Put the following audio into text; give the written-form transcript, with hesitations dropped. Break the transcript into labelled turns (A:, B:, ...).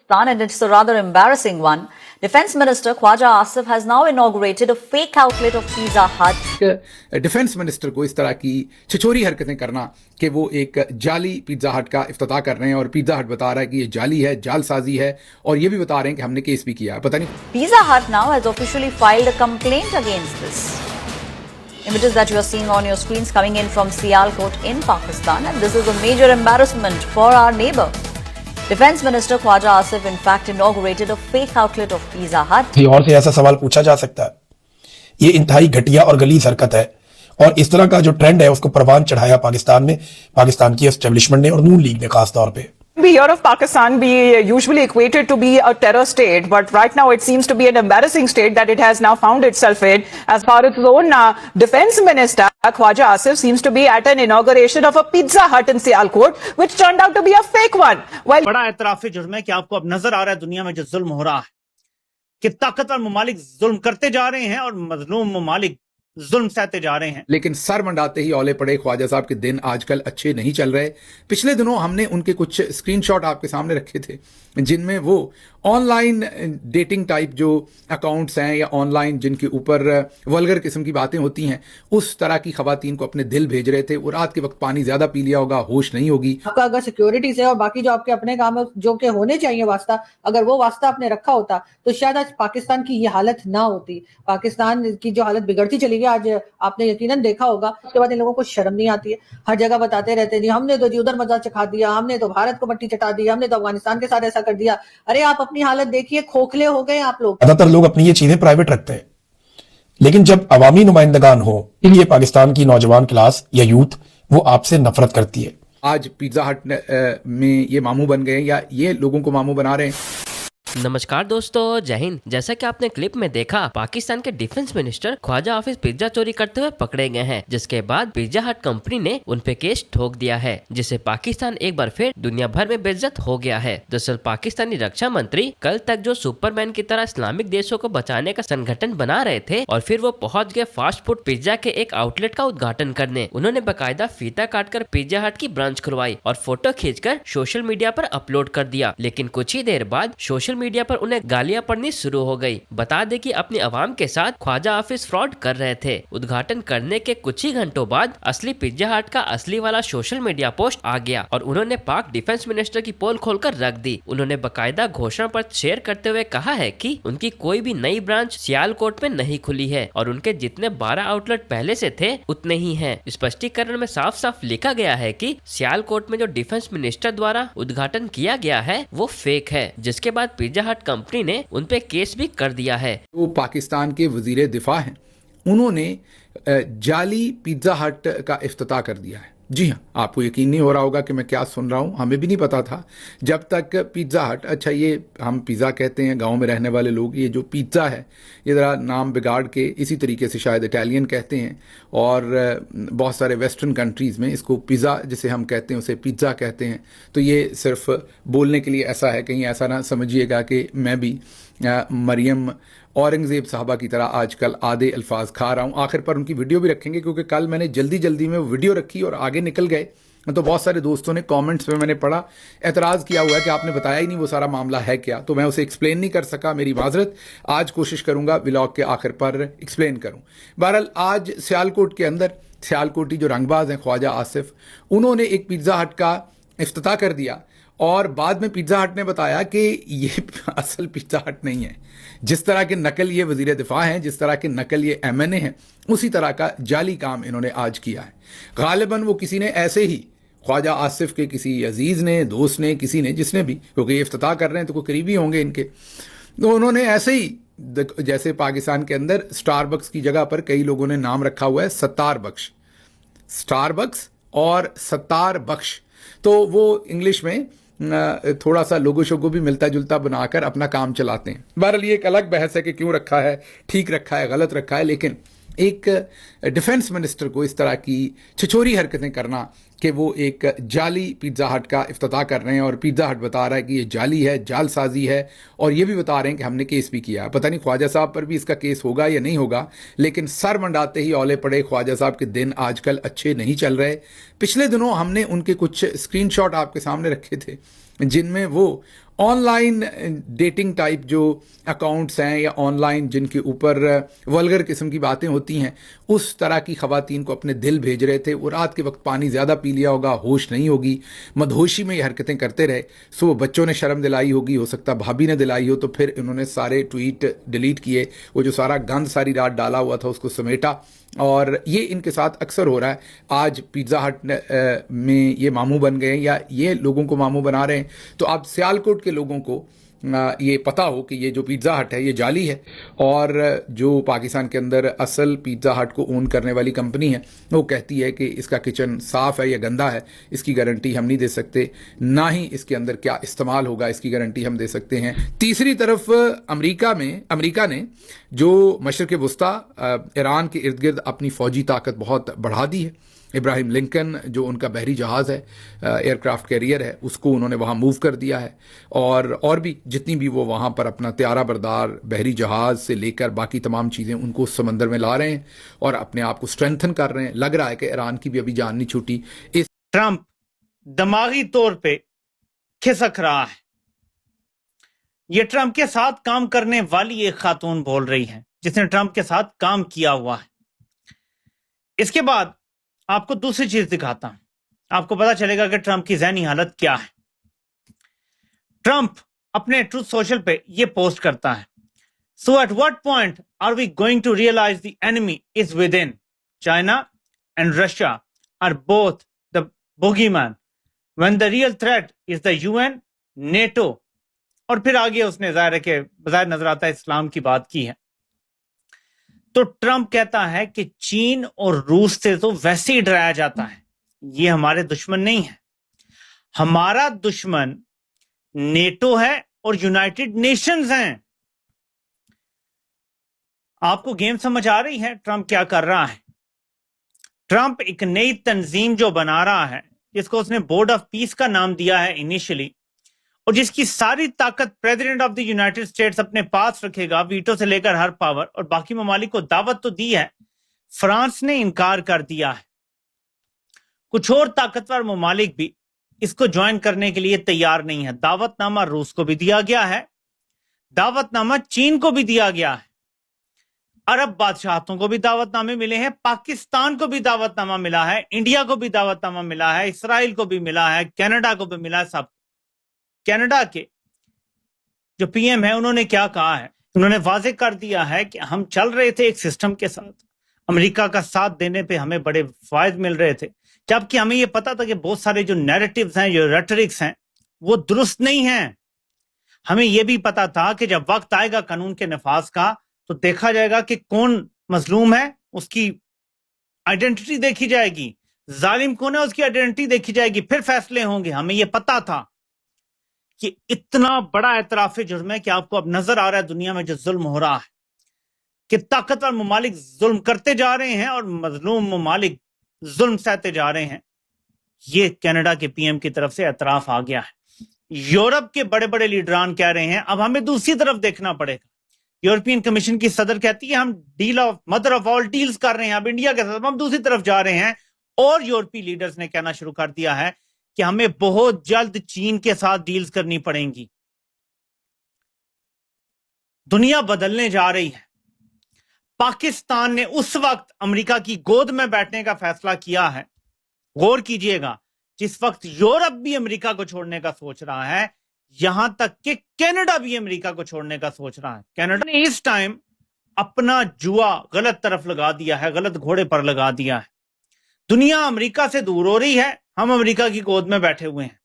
A: Pakistan, and it's a rather embarrassing one. Defense Minister Khwaja Asif has now inaugurated a fake outlet of Pizza Hut.
B: Defence minister को इस तरह की छिछोरी हरकतें करना कि वो एक जाली पिज्जा हट का इफ्तिताह कर रहे हैं और पिज्जा हट बता रहा है कि ये जाली है, जालसाजी है, और ये भी बता रहे हैं कि हमने केस भी किया है। पता नहीं।
A: Pizza Hut now has officially filed a complaint against this. Images that you are seeing on your screens coming in from Sialkot in Pakistan, and this is a major embarrassment for our neighbor. Defense Minister Khwaja Asif in fact inaugurated a fake outlet of Pizza Hut.
C: और से ऐसा सवाल पूछा जा सकता है। ये इंतहाई घटिया और गलीज हरकत है, और इस तरह का जो ट्रेंड है उसको परवान चढ़ाया पाकिस्तान में, पाकिस्तान की एस्टेब्लिशमेंट ने और नून लीग ने खास तौर पे।
D: We hear of Pakistan be usually equated to be a terror state, but right now it seems to be an embarrassing state that it has now found itself in. As far as its own defense minister Khwaja Asif seems to be at an inauguration of a Pizza Hut in Sialkot, which turned out to be a fake one. While
E: बड़ा एतराफ़ी जुर्म है कि आपको अब नजर आ रहा है दुनिया में जो जुल्म हो रहा है कि ताकतवर ममालिक जुल्म करते जा रहे हैं और मजलूम ममालिक जुल्म सहते जा रहे हैं।
B: लेकिन सर मंडाते ही औले पड़े ख्वाजा साहब के दिन आजकल अच्छे नहीं चल रहे। पिछले दिनों हमने उनके कुछ स्क्रीनशॉट आपके सामने रखे थे जिनमें वो ऑनलाइन डेटिंग टाइप जो अकाउंट्स हैं या ऑनलाइन जिनके ऊपर वल्गर किस्म की बातें होती हैं, उस तरह की खवातीन को अपने दिल भेज रहे थे। वो रात के वक्त पानी ज्यादा पी लिया होगा, होश नहीं होगी।
F: आपका अगर सिक्योरिटी से और बाकी जो आपके अपने काम है जो के होने चाहिए वास्ता, अगर वो वास्ता आपने रखा होता तो शायद आज पाकिस्तान की ये हालत ना होती। पाकिस्तान की जो हालत बिगड़ती चली गई आज आपने यकीनन देखा होगा। उसके बाद इन लोगों को शर्म नहीं आती है, हर जगह बताते रहते हैं हमने तो जी उधर मजा चखा दिया, हमने तो भारत को मट्टी चटा दी, हमने तो अफगानिस्तान के साथ ऐसा कर दिया। अरे आप अपनी हालत देखिए, खोखले हो गए आप लोग।
C: ज्यादातर लोग अपनी ये चीजें प्राइवेट रखते हैं, लेकिन जब अवामी नुमाइंदगान हो, ये पाकिस्तान की नौजवान क्लास या यूथ वो आपसे नफरत करती है।
B: आज पिज्जा हट में ये मामू बन गए या ये लोगों को मामू बना रहे हैं।
G: नमस्कार दोस्तों, जय हिंद। जैसा कि आपने क्लिप में देखा, पाकिस्तान के डिफेंस मिनिस्टर ख्वाजा हाफिज पिज्जा चोरी करते हुए पकड़े गए हैं, जिसके बाद पिज्जा हट कंपनी ने उन पे केस ठोक दिया है, जिससे पाकिस्तान एक बार फिर दुनिया भर में बेइज्जत हो गया है। दरअसल पाकिस्तानी रक्षा मंत्री कल तक जो सुपरमैन की तरह इस्लामिक देशों को बचाने का संगठन बना रहे थे, और फिर वो पहुंच गए फास्ट फूड पिज्जा के एक आउटलेट का उद्घाटन करने। उन्होंने बाकायदा फीता काटकर पिज्जा हट की ब्रांच खुलवाई और फोटो खींचकर सोशल मीडिया पर अपलोड कर दिया। लेकिन कुछ ही देर बाद सोशल मीडिया पर उन्हें गालियां पड़नी शुरू हो गई। बता दें कि अपनी आवाम के साथ ख्वाजा हाफिज फ्रॉड कर रहे थे। उद्घाटन करने के कुछ ही घंटों बाद असली पिज्जा हट का असली वाला सोशल मीडिया पोस्ट आ गया और उन्होंने पाक डिफेंस मिनिस्टर की पोल खोलकर रख दी। उन्होंने बाकायदा घोषणा पत्र शेयर करते हुए कहा है कि उनकी कोई भी नई ब्रांच सियालकोट में नहीं खुली है और उनके जितने 12 आउटलेट पहले से थे उतने ही हैं। स्पष्टीकरण में साफ साफ लिखा गया है कि सियालकोट में जो डिफेंस मिनिस्टर द्वारा उद्घाटन किया गया है वो फेक है, जिसके बाद पिज्जा हट कंपनी ने उन पे केस भी कर दिया है।
B: वो पाकिस्तान के वजीर दिफा हैं, उन्होंने जाली पिज्जा हट का इफ्तिताह कर दिया है। जी हाँ, आपको यकीन नहीं हो रहा होगा कि मैं क्या सुन रहा हूँ। हमें भी नहीं पता था जब तक पिज्जा हट, अच्छा ये हम पिज़्ज़ा कहते हैं गांव में रहने वाले लोग, ये जो पिज्ज़ा है ये ज़रा नाम बिगाड़ के इसी तरीके से शायद इटालियन कहते हैं, और बहुत सारे वेस्टर्न कंट्रीज़ में इसको पिज़्ज़ा जिसे हम कहते हैं उसे पिज्ज़ा कहते हैं। तो ये सिर्फ बोलने के लिए ऐसा है, कहीं ऐसा ना समझिएगा कि मैं भी मरियम औरंगज़ेब साहबा की तरह आजकल आधे अल्फाज खा रहा हूँ। आखिर पर उनकी वीडियो भी रखेंगे, क्योंकि कल मैंने जल्दी में वीडियो रखी और आगे निकल गए तो बहुत सारे दोस्तों ने कमेंट्स में मैंने पढ़ा एतराज़ किया हुआ है कि आपने बताया ही नहीं वो सारा मामला है क्या। तो मैं उसे एक्सप्लेन नहीं कर सका, मेरी माजरत। आज कोशिश करूँगा व्लॉग के आखिर पर एक्सप्लेन करूँ। बहरहाल आज सियालकोट के अंदर सियालकोटी जो रंगबाज हैं ख्वाजा आसिफ, उन्होंने एक पिज़्ज़ा हट का इफ्तिताह कर दिया और बाद में पिज़्ज़ा हट ने बताया कि ये असल पिज़्ज़ा हट नहीं है। जिस तरह के नकल ये वज़ीर दिफा हैं, जिस तरह के नकल ये MNA हैं, उसी तरह का जाली काम इन्होंने आज किया है। गालिबन वो किसी ने ऐसे ही ख्वाजा आसिफ के किसी अजीज़ ने, दोस्त ने, किसी ने, जिसने भी, क्योंकि ये इफ्तिताह कर रहे हैं तो कोई करीबी होंगे इनके, तो उन्होंने ऐसे ही, जैसे पाकिस्तान के अंदर स्टारबक्स की जगह पर कई लोगों ने नाम रखा हुआ है सत्तार बख्श, स्टारबक्स और सत्तार बख्श, तो वो इंग्लिश में थोड़ा सा लोगो शोगो भी मिलता जुलता बनाकर अपना काम चलाते हैं। बहरहाल ये एक अलग बहस है कि क्यों रखा है, ठीक रखा है, गलत रखा है, लेकिन एक डिफेंस मिनिस्टर को इस तरह की छिछोरी हरकतें करना कि वो एक जाली पिज्जा हट का इफ्तिताह कर रहे हैं और पिज्जा हट बता रहा है कि ये जाली है, जालसाजी है, और ये भी बता रहे हैं कि हमने केस भी किया है। पता नहीं ख्वाजा साहब पर भी इसका केस होगा या नहीं होगा, लेकिन सर मंडाते ही औले पड़े ख्वाजा साहब के दिन आजकल अच्छे नहीं चल रहे। पिछले दिनों हमने उनके कुछ स्क्रीनशॉट आपके सामने रखे थे जिनमें वो ऑनलाइन डेटिंग टाइप जो अकाउंट्स हैं या ऑनलाइन जिनके ऊपर वल्गर किस्म की बातें होती हैं, उस तरह की खवातीन को अपने दिल भेज रहे थे। वो रात के वक्त पानी ज़्यादा पी लिया होगा, होश नहीं होगी, मदहोशी में ये हरकतें करते रहे। सो बच्चों ने शर्म दिलाई होगी, हो सकता भाभी ने दिलाई हो, तो फिर इन्होंने सारे ट्वीट डिलीट किए, वो जो सारा गंद सारी रात डाला हुआ था उसको समेटा। और ये इनके साथ अक्सर हो रहा है। आज पिज़्ज़ा हट में ये मामू बन गए या ये लोगों को मामू बना रहे हैं। तो अब सियालकोट के लोगों को ये पता हो कि ये जो पिज़्ज़ा हट है ये जाली है, और जो पाकिस्तान के अंदर असल पिज़्ज़ा हट को ओन करने वाली कंपनी है वो कहती है कि इसका किचन साफ़ है या गंदा है, इसकी गारंटी हम नहीं दे सकते, ना ही इसके अंदर क्या इस्तेमाल होगा इसकी गारंटी हम दे सकते हैं। तीसरी तरफ अमेरिका ने जो मशरिक़ वुस्ता ईरान के इर्द गिर्द अपनी फ़ौजी ताकत बहुत बढ़ा दी है। इब्राहिम लिंकन जो उनका बहरी जहाज़ है, एयरक्राफ्ट कैरियर है, उसको उन्होंने वहाँ मूव कर दिया है, और भी जितनी भी वो वहाँ पर अपना त्यारा बरदार बहरी जहाज़ से लेकर बाकी तमाम चीज़ें उनको उस समंदर में ला रहे हैं और अपने आप को स्ट्रेंथन कर रहे हैं। लग रहा है कि ईरान की भी अभी जान नहीं छूटी। इस
E: ट्रंप दिमागी तौर पे खिसक रहा है। ये ट्रंप के साथ काम करने वाली एक खातून बोल रही है जिसने ट्रंप के साथ काम किया हुआ है। इसके बाद आपको दूसरी चीज दिखाता हूं, आपको पता चलेगा कि ट्रंप की ज़हनी हालत क्या है। ट्रंप अपने ट्रूथ सोशल पे ये पोस्ट करता है, so at what point are we going to realise the enemy is within, China and Russia are both the bogeyman when the real threat is the UN, NATO. और फिर आगे उसने ज़ाहिर नजर आता है इस्लाम की बात की है। तो ट्रंप कहता है कि चीन और रूस से तो वैसे ही डराया जाता है, ये हमारे दुश्मन नहीं है, हमारा दुश्मन नेटो है और यूनाइटेड नेशंस हैं। आपको गेम समझ आ रही है ट्रंप क्या कर रहा है? ट्रंप एक नई तंजीम जो बना रहा है जिसको उसने बोर्ड ऑफ पीस का नाम दिया है इनिशियली, और जिसकी सारी ताकत president of the United states अपने पास रखेगा, वीटो से लेकर हर पावर, और बाकी ममालिक को दावत तो दी है, फ्रांस ने इनकार कर दिया है। कुछ और ताकतवर ममालिक भी इसको ज्वाइन करने के लिए तैयार नहीं है। दावतनामा रूस को भी दिया गया है, दावतनामा चीन को भी दिया गया है, अरब बादशाहतों को भी दावतनामे मिले हैं, पाकिस्तान को भी दावतनामा मिला है, इंडिया को भी दावतनामा मिला है, इसराइल को भी मिला है, कनाडा को भी मिला है। सब कनाडा के जो पीएम है उन्होंने क्या कहा है? उन्होंने वाजे कर दिया है कि हम चल रहे थे एक सिस्टम के साथ, अमेरिका का साथ देने पे हमें बड़े फायदे मिल रहे थे, जबकि हमें यह पता था कि बहुत सारे जो नैरेटिव्स हैं, जो रेटरिक्स हैं, वो दुरुस्त नहीं हैं। हमें यह भी पता था कि जब वक्त आएगा कानून के नफाज का तो देखा जाएगा कि कौन मजलूम है, उसकी आइडेंटिटी देखी जाएगी, जालिम कौन है उसकी आइडेंटिटी देखी जाएगी, फिर फैसले होंगे। हमें यह पता था कि इतना बड़ा एतराफ जुर्म है कि आपको अब नजर आ रहा है दुनिया में जो जुल्म हो रहा है, कि ताकतवर ममालिक जुल्म करते जा रहे हैं और मजलूम ममालिक जुल्म सहते जा रहे हैं। ये कनाडा के पीएम की तरफ से एतराफ आ गया है। यूरोप के बड़े बड़े लीडरान कह रहे हैं अब हमें दूसरी तरफ देखना पड़ेगा। यूरोपियन कमीशन की सदर कहती है हम मदर ऑफ ऑल डील्स कर रहे हैं, अब इंडिया के साथ हम दूसरी तरफ जा रहे हैं। और यूरोपीय लीडर्स ने कहना शुरू कर दिया है कि हमें बहुत जल्द चीन के साथ डील्स करनी पड़ेंगी। दुनिया बदलने जा रही है। पाकिस्तान ने उस वक्त अमेरिका की गोद में बैठने का फैसला किया है, गौर कीजिएगा, जिस वक्त यूरोप भी अमेरिका को छोड़ने का सोच रहा है, यहां तक कि कनाडा भी अमेरिका को छोड़ने का सोच रहा है। कनाडा ने इस टाइम अपना जुआ गलत तरफ लगा दिया है, गलत घोड़े पर लगा दिया है। दुनिया अमेरिका से दूर हो रही है, हम अमेरिका की गोद में बैठे हुए हैं।